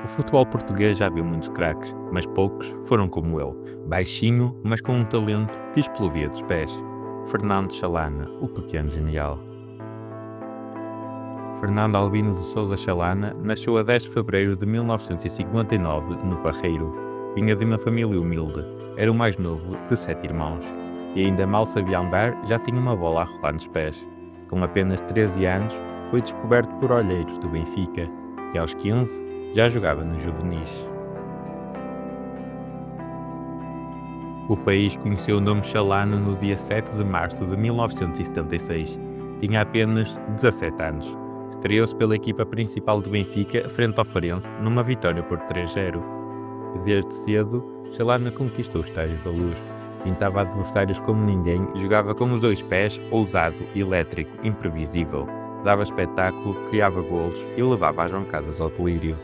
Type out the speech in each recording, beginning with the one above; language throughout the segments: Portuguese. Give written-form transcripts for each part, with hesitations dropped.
O futebol português já viu muitos craques, mas poucos foram como ele, baixinho, mas com um talento que explodia dos pés. Fernando Chalana, o pequeno genial. Fernando Albino de Sousa Chalana nasceu a 10 de fevereiro de 1959 no Barreiro. Vinha de uma família humilde, era o mais novo de 7 irmãos, e ainda mal sabia andar, já tinha uma bola a rolar nos pés. Com apenas 13 anos, foi descoberto por olheiros do Benfica, e aos 15 já jogava nos juvenis. O país conheceu o nome Chalana no dia 7 de março de 1976. Tinha apenas 17 anos. Estreou-se pela equipa principal do Benfica frente ao Farense numa vitória por 3-0. Desde cedo, Chalana conquistou os estádios da Luz. Pintava adversários como ninguém, jogava com os dois pés, ousado, elétrico, imprevisível. Dava espetáculo, criava golos e levava as bancadas ao delírio.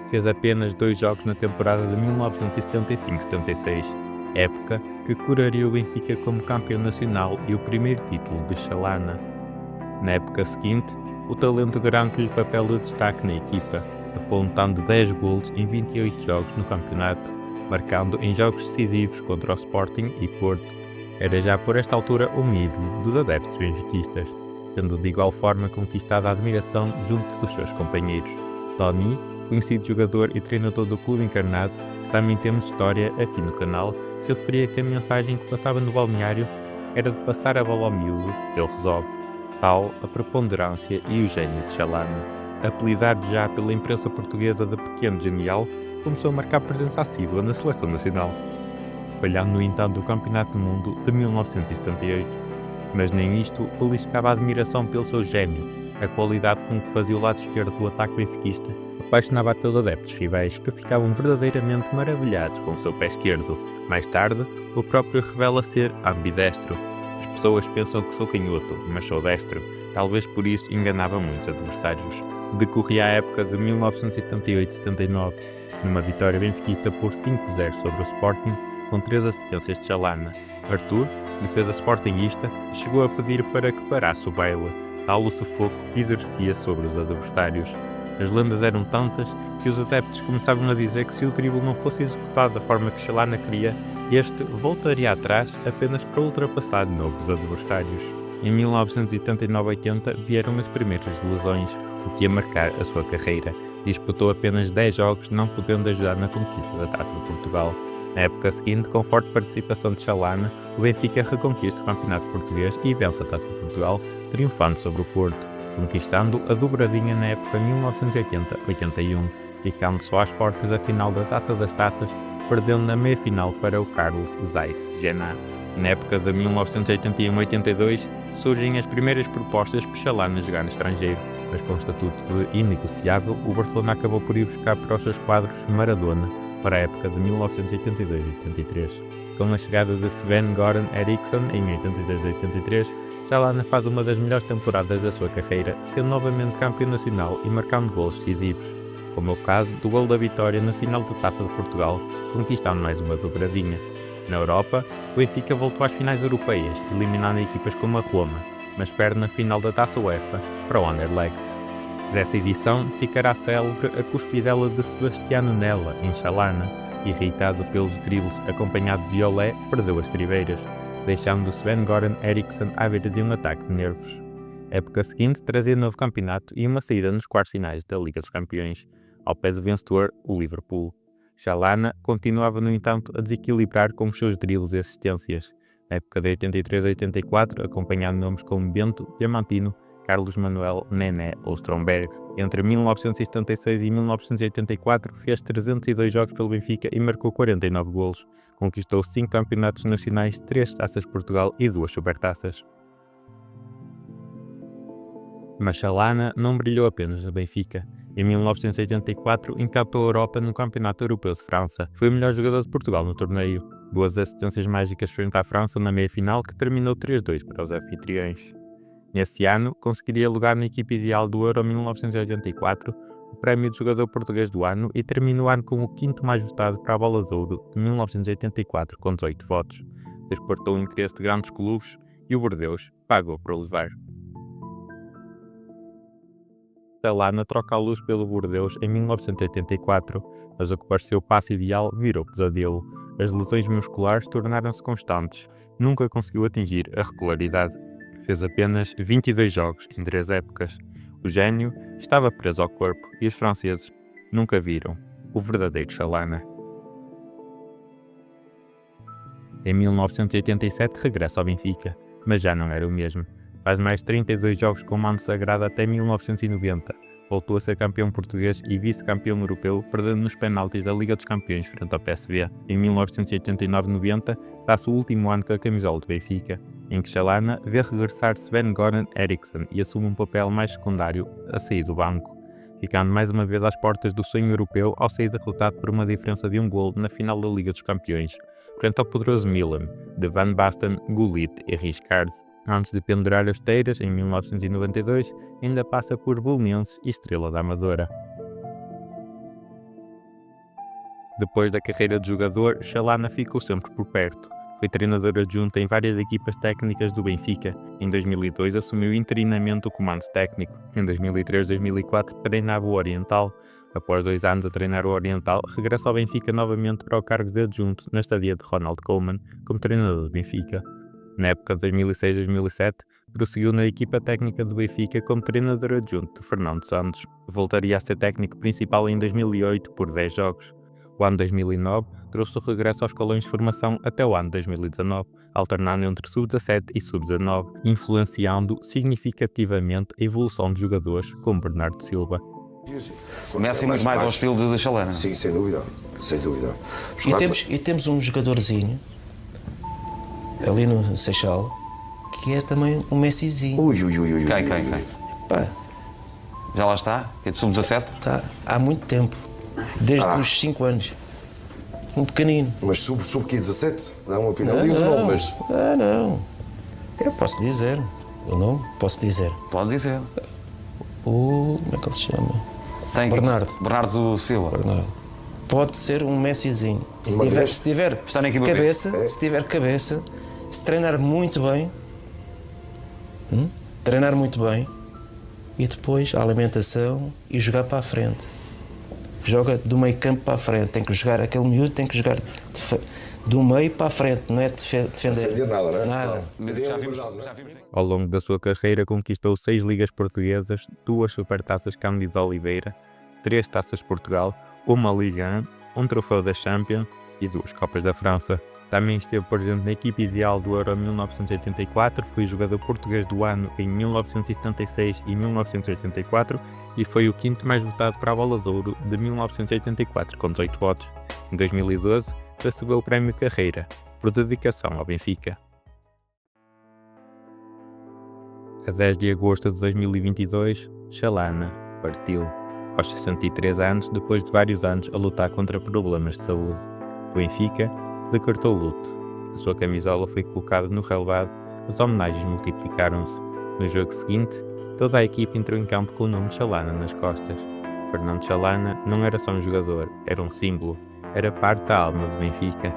Fez apenas 2 jogos na temporada de 1975-76, época que coroaria o Benfica como campeão nacional e o primeiro título de Chalana. Na época seguinte, o talento garante-lhe papel de destaque na equipa, apontando 10 golos em 28 jogos no campeonato, marcando em jogos decisivos contra o Sporting e Porto. Era já por esta altura um ídolo dos adeptos benfiquistas, tendo de igual forma conquistado a admiração junto dos seus companheiros. Tony, conhecido jogador e treinador do clube encarnado, que também temos história aqui no canal, se referia que a mensagem que passava no balneário era de passar a bola ao miúdo, que ele resolve. Tal a preponderância e o gênio de Chalana. Apelidado já pela imprensa portuguesa de pequeno genial, começou a marcar presença assídua na seleção nacional, falhando no entanto o Campeonato do Mundo de 1978. Mas nem isto beliscava a admiração pelo seu gênio, a qualidade com que fazia o lado esquerdo do ataque benfiquista apaixonava aqueles adeptos rivais que ficavam verdadeiramente maravilhados com o seu pé esquerdo. Mais tarde, o próprio revela ser ambidestro. As pessoas pensam que sou canhoto, mas sou destro. Talvez por isso enganava muitos adversários. Decorria a época de 1978-79, numa vitória benfiquista por 5-0 sobre o Sporting, com 3 assistências de Chalana. Arthur, defesa sportinguista, chegou a pedir para que parasse o baile, tal o sufoco que exercia sobre os adversários. As lendas eram tantas que os adeptos começavam a dizer que se o drible não fosse executado da forma que Chalana queria, este voltaria atrás apenas para ultrapassar novos adversários. Em 1979-80 vieram as primeiras lesões, o que ia marcar a sua carreira. Disputou apenas 10 jogos, não podendo ajudar na conquista da Taça de Portugal. Na época seguinte, com forte participação de Chalana, o Benfica reconquista o Campeonato Português e vence a Taça de Portugal, triunfando sobre o Porto, conquistando a dobradinha na época 1980-81, ficando só às portas da final da Taça das Taças, perdendo na meia-final para o Carlos Zeiss Jena. Na época de 1981-82, surgem as primeiras propostas para Chalana jogar no estrangeiro, mas com estatuto de inegociável, o Barcelona acabou por ir buscar para os seus quadros Maradona, para a época de 1982-83. Com a chegada de Sven-Goran Eriksson em 82-83, Chalana faz uma das melhores temporadas da sua carreira, sendo novamente campeão nacional e marcando gols decisivos, como é o caso do gol da vitória na final da Taça de Portugal, conquistando mais uma dobradinha. Na Europa, o Benfica voltou às finais europeias, eliminando equipas como a Roma, mas perde na final da Taça UEFA para o Anderlecht. Dessa edição ficará célebre a cuspidela de Sebastiano Nella em Chalana, que, irritado pelos dribles acompanhado de Olé, perdeu as triveiras, deixando Sven-Goran Eriksson à beira de um ataque de nervos. A época seguinte trazia novo campeonato e uma saída nos quartos finais da Liga dos Campeões, ao pé do vencedor, o Liverpool. Chalana continuava, no entanto, a desequilibrar com os seus dribles e assistências. Na época de 83-84, acompanhando nomes como Bento, Diamantino, Carlos Manuel, Nené ou Stromberg. Entre 1976 e 1984 fez 302 jogos pelo Benfica e marcou 49 golos. Conquistou 5 campeonatos nacionais, 3 taças de Portugal e 2 supertaças. Mas Chalana não brilhou apenas no Benfica. Em 1984 encampou a Europa no Campeonato Europeu de França. Foi o melhor jogador de Portugal no torneio. 2 assistências mágicas frente à França na meia-final, que terminou 3-2 para os anfitriões. Nesse ano, conseguiria lugar na equipe ideal do Euro 1984, o prémio de jogador português do ano, e terminou o ano com o quinto mais votado para a Bola de Ouro de 1984, com 18 votos. Despertou o interesse de grandes clubes e o Bordeaux pagou por levar. Chalana troca a luz pelo Bordeaux em 1984, mas o que pareceu o passe ideal virou pesadelo. As lesões musculares tornaram-se constantes. Nunca conseguiu atingir a regularidade. Fez apenas 22 jogos em 3 épocas. O gênio estava preso ao corpo e os franceses nunca viram o verdadeiro Chalana. Em 1987 regressa ao Benfica, mas já não era o mesmo. Faz mais 32 jogos com o manto sagrado até 1990. Voltou a ser campeão português e vice-campeão europeu, perdendo nos penaltis da Liga dos Campeões frente ao PSV. Em 1989-90, dá-se o último ano com a camisola do Benfica, em que Chalana vê regressar Sven-Goran Eriksson e assume um papel mais secundário a sair do banco, ficando mais uma vez às portas do sonho europeu ao sair derrotado por uma diferença de um golo na final da Liga dos Campeões, frente ao poderoso Milan, de Van Basten, Gullit e Rijkaard. Antes de pendurar as esteiras, em 1992, ainda passa por Belenenses e Estrela da Amadora. Depois da carreira de jogador, Chalana ficou sempre por perto. Foi treinador adjunto em várias equipas técnicas do Benfica. Em 2002 assumiu interinamente o comando técnico. Em 2003-2004 treinava o Oriental. Após 2 anos a treinar o Oriental, regressa ao Benfica novamente para o cargo de adjunto na estadia de Ronald Koeman como treinador do Benfica. Na época de 2006-2007, prosseguiu na equipa técnica do Benfica como treinador adjunto de Fernando Santos. Voltaria a ser técnico principal em 2008 por 10 jogos. O ano 2009 trouxe o regresso aos escalões de formação até o ano 2019, alternando entre sub-17 e sub-19, influenciando significativamente a evolução de jogadores como Bernardo Silva. O Messi muito mais ao estilo de Chalana. Sim, sem dúvida, sem dúvida. E temos um jogadorzinho ali no Seixal que é também um Messizinho. Quem? Pá, Já lá está? É de sub-17? tá há muito tempo, desde os 5 anos. Um pequenino. Mas sub que 17? Dá uma opinião. Diz o nome, mas... Não. Eu posso dizer. O nome? Posso dizer. Pode dizer. Como é que ele se chama? Bernardo Silva. Bernardo. Pode ser um Messizinho. Se tiver Está na equipa cabeça, B. se tiver cabeça, se treinar muito bem, e depois a alimentação e jogar para a frente. Joga do meio campo para a frente, tem que jogar aquele miúdo, tem que jogar do meio para a frente, não é defender nada, não é? Nada. Mas já vimos. Ao longo da sua carreira conquistou 6 ligas portuguesas, 2 supertaças Cândido Oliveira, 3 taças de Portugal, uma Liga 1, um troféu da Champions e 2 Copas da França. Também esteve presente na equipe ideal do Euro 1984, foi jogador português do ano em 1976 e 1984 e foi o 5º mais votado para a Bola de Ouro de 1984, com 18 votos. Em 2012, recebeu o Prémio de Carreira, por dedicação ao Benfica. A 10 de agosto de 2022, Chalana partiu, aos 63 anos, depois de vários anos a lutar contra problemas de saúde. O Benfica decretou luto. A sua camisola foi colocada no relevado, as homenagens multiplicaram-se. No jogo seguinte, toda a equipe entrou em campo com o nome Chalana nas costas. Fernando Chalana não era só um jogador, era um símbolo, era parte da alma do Benfica.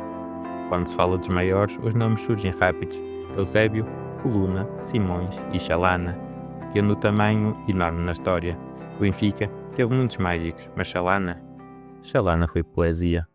Quando se fala dos maiores, os nomes surgem rápidos: Eusébio, Coluna, Simões e Chalana. Pequeno no tamanho, enorme na história. O Benfica teve muitos mágicos, mas Chalana foi poesia.